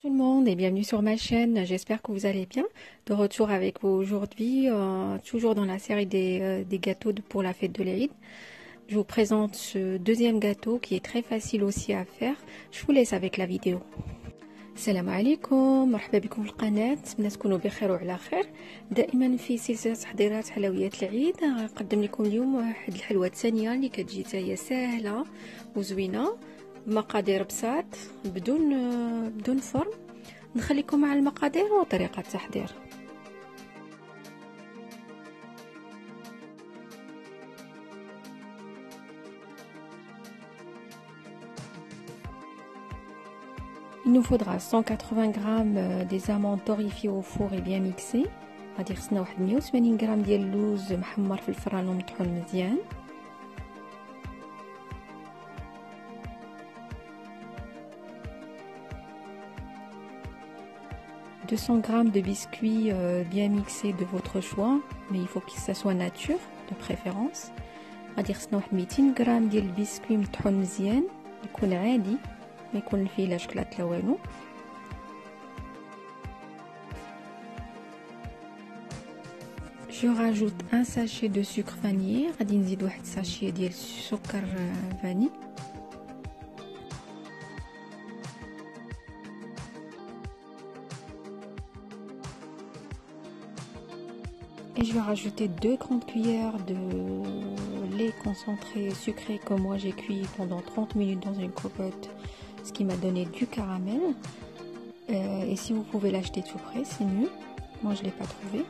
Tout le monde et bienvenue sur ma chaîne, j'espère que vous allez bien. De retour avec vous aujourd'hui, toujours dans la série des gâteaux pour la fête de l'Aïd. Je vous présente ce deuxième gâteau qui est très facile aussi à faire. Je vous laisse avec la vidéo. السلام عليكم، مرحبا بكم في القناة، نتمنى تكونوا بخير وعلى خير. دائما في سلسلة تحضيرات حلويات العيد غنقدم لكم اليوم واحد الحلوة الثانية اللي كتجي هي سهلة وزوينة بمقادير بساط بدون فرن. نخليكم مع المقادير وطريقة التحضير. Il nous faudra 180 g des amandes torréfiées au four et bien mixées. غادي خصنا واحد 180 g ديال اللوز محمر في الفران ومطحون مزيان. 200 g de biscuits bien mixés de votre choix, mais il faut que ça soit nature de préférence. غادي خصنا واحد 200 g ديال البسكوي مطحون مزيان يكون عادي ما يكون فيه لا شكلاط لا والو. Je rajoute un sachet de sucre vanillé. غادي نزيد واحد ساشي ديال السكر فاني. Et je vais rajouter 2 grandes cuillères de lait concentré sucré que moi j'ai cuit pendant 30 minutes dans une cocotte, ce qui m'a donné du caramel. Et si vous pouvez l'acheter tout près, c'est mieux. Moi je l'ai pas trouvé.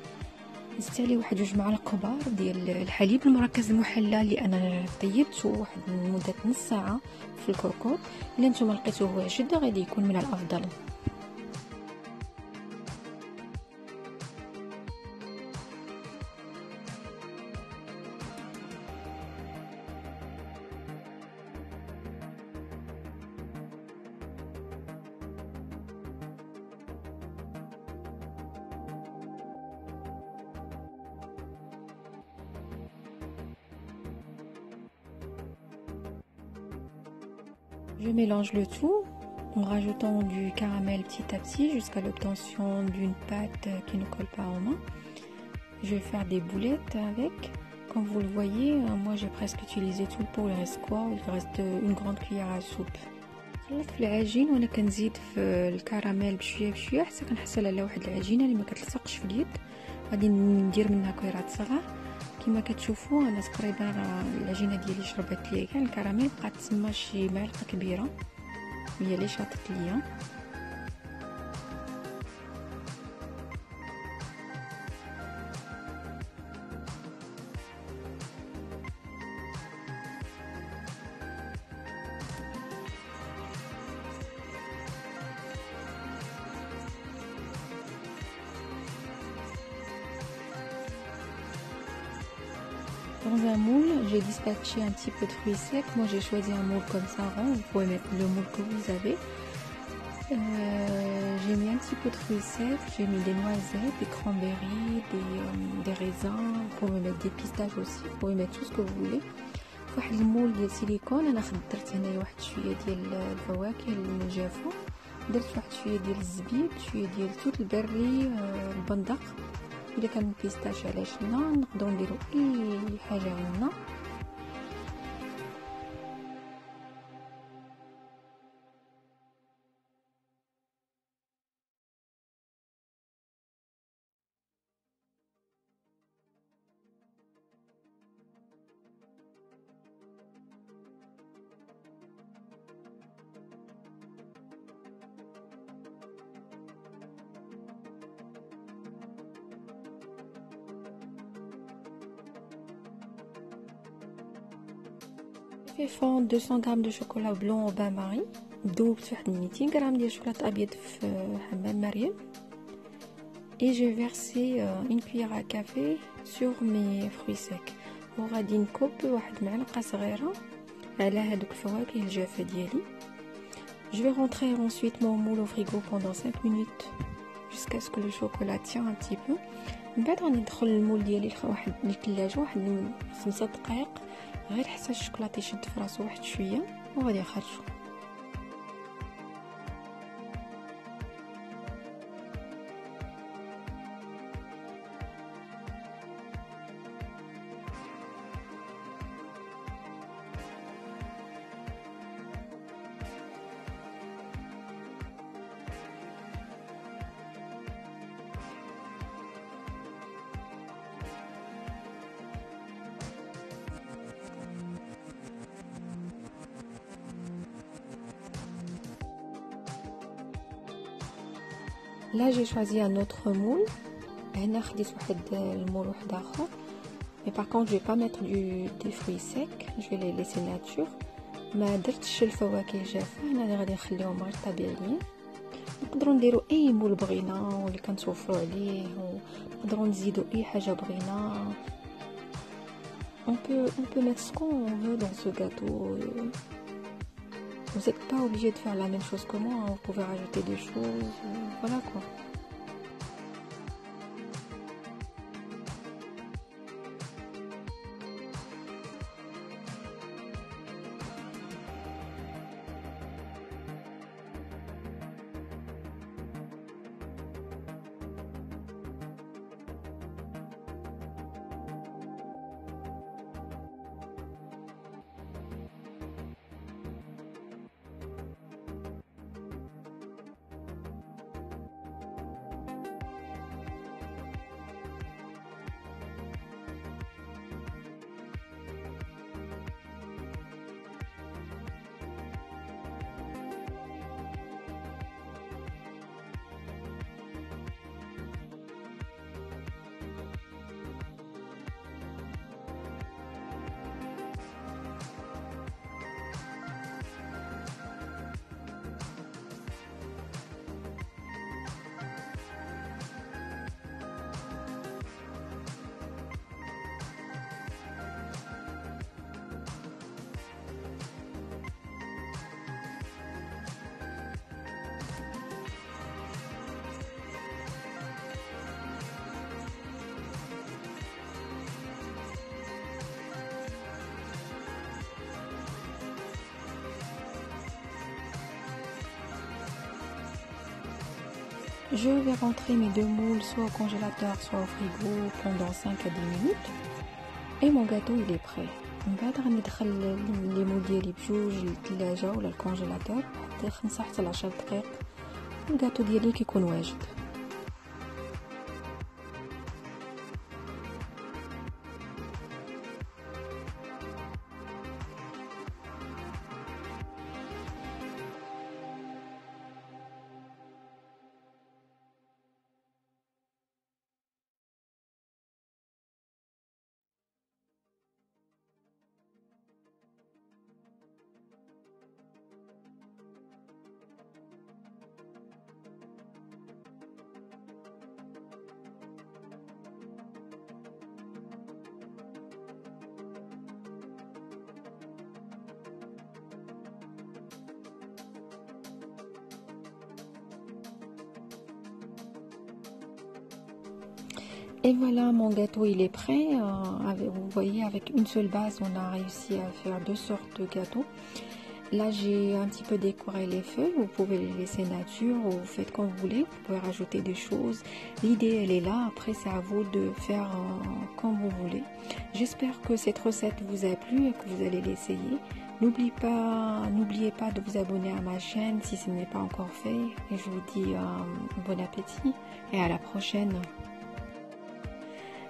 نزيد عليه واحد 2 معالق كبار ديال الحليب المركز المحلى اللي انا طيبته واحد مده نص ساعه في الكوكوط. الا نتوما لقيتوه واجد غادي يكون من الافضل. Je mélange le tout en rajoutant du caramel petit à petit jusqu'à l'obtention d'une pâte qui ne colle pas aux mains. Je vais faire des boulettes avec. Comme vous le voyez, moi j'ai presque utilisé tout le pot, il reste quoi? Il reste une grande cuillère à soupe. خلطت في العجين وانا كنزيد في الكراميل بشويه بشويه حتى كنحصل على واحد العجينه اللي ما كتلصقش في اليد. غادي ندير منها كويرات صغار كما كتشوفوا. انا تقريبا العجينه ديالي شربت ليا كاع الكراميل، بقات تما شي معلقه كبيره هي اللي شاطت ليا. Dans un moule, j'ai dispatché un petit peu de fruits secs. Moi, j'ai choisi un moule comme ça rond. Vous pouvez mettre le moule que vous avez. J'ai mis un petit peu de fruits secs. J'ai mis des noisettes, des cranberries, des raisins. Vous pouvez mettre des pistaches aussi. Vous pouvez mettre tout ce que vous voulez. واحد المول ديال سيليكون انا خدرت هنايا واحد شويه ديال الفواكه المجافه، درت واحد شويه ديال الزبيب، شويه ديال التوت البري، البندق. إذا كان بيستاش علاش لا، نقدروا نديروا اي حاجه عندنا. Je vais fondre 200 g de chocolat blanc au bain-marie. دوبت في واحد 200 g ديال الشوكولاط ابيض في حمام مريم. Et je vais verser une cuillère à café sur mes fruits secs. وغادي نكب واحد معلقه صغيره على هذوك الفواكه الجافه ديالي. Je vais rentrer ensuite mon moule au frigo pendant 5 minutes jusqu'à ce que le chocolat tient un petit peu. من بعد غادي ندخل المول ديالي واحد الثلاجه واحد 5 دقائق غير حتى الشوكولاط يشد في راسو واحد شويه وغادي نخرجو. Là j'ai choisi un autre moule. هنا خديت واحد المول واحد اخر. Mais par contre je vais pas mettre des fruits secs, je vais les laisser nature. ما درتش الفواكه جافه، هنا اللي غادي نخليهم غير طبيعيين. نقدروا نديروا اي مول بغينا واللي كنتوفروا عليه، ونقدروا نزيدوا اي حاجه بغينا. on peut mettre ce qu'on veut dans ce gâteau. Vous n'êtes pas obligé de faire la même chose que moi, vous pouvez rajouter des choses, voilà quoi. Je vais rentrer mes deux moules soit au congélateur soit au frigo pendant 5 à 10 minutes et mon gâteau il est prêt. من بعد غندخل لي مول ديالي بجوج للثلاجه ولا الكونجيلاتور حتى 5 حتى 10 دقائق الجاتو ديالي كيكون واجد. Et voilà, mon gâteau il est prêt. Vous voyez, avec une seule base on a réussi à faire deux sortes de gâteaux. Là j'ai un petit peu décoré les feuilles, vous pouvez les laisser nature ou vous faites comme vous voulez, vous pouvez rajouter des choses. L'idée elle est là, après c'est à vous de faire comme vous voulez. J'espère que cette recette vous a plu et que vous allez l'essayer. N'oubliez pas de vous abonner à ma chaîne si ce n'est pas encore fait. Et je vous dis bon appétit et à la prochaine.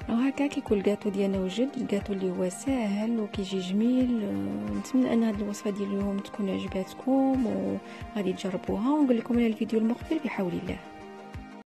هكا كيكون الجاتو ديالنا وجد، الجاتو اللي هو ساهل وكيجي جميل. نتمنى ان هذه الوصفه ديال اليوم تكون عجباتكم وغادي تجربوها، ونقول لكم على الفيديو المقبل بحول الله.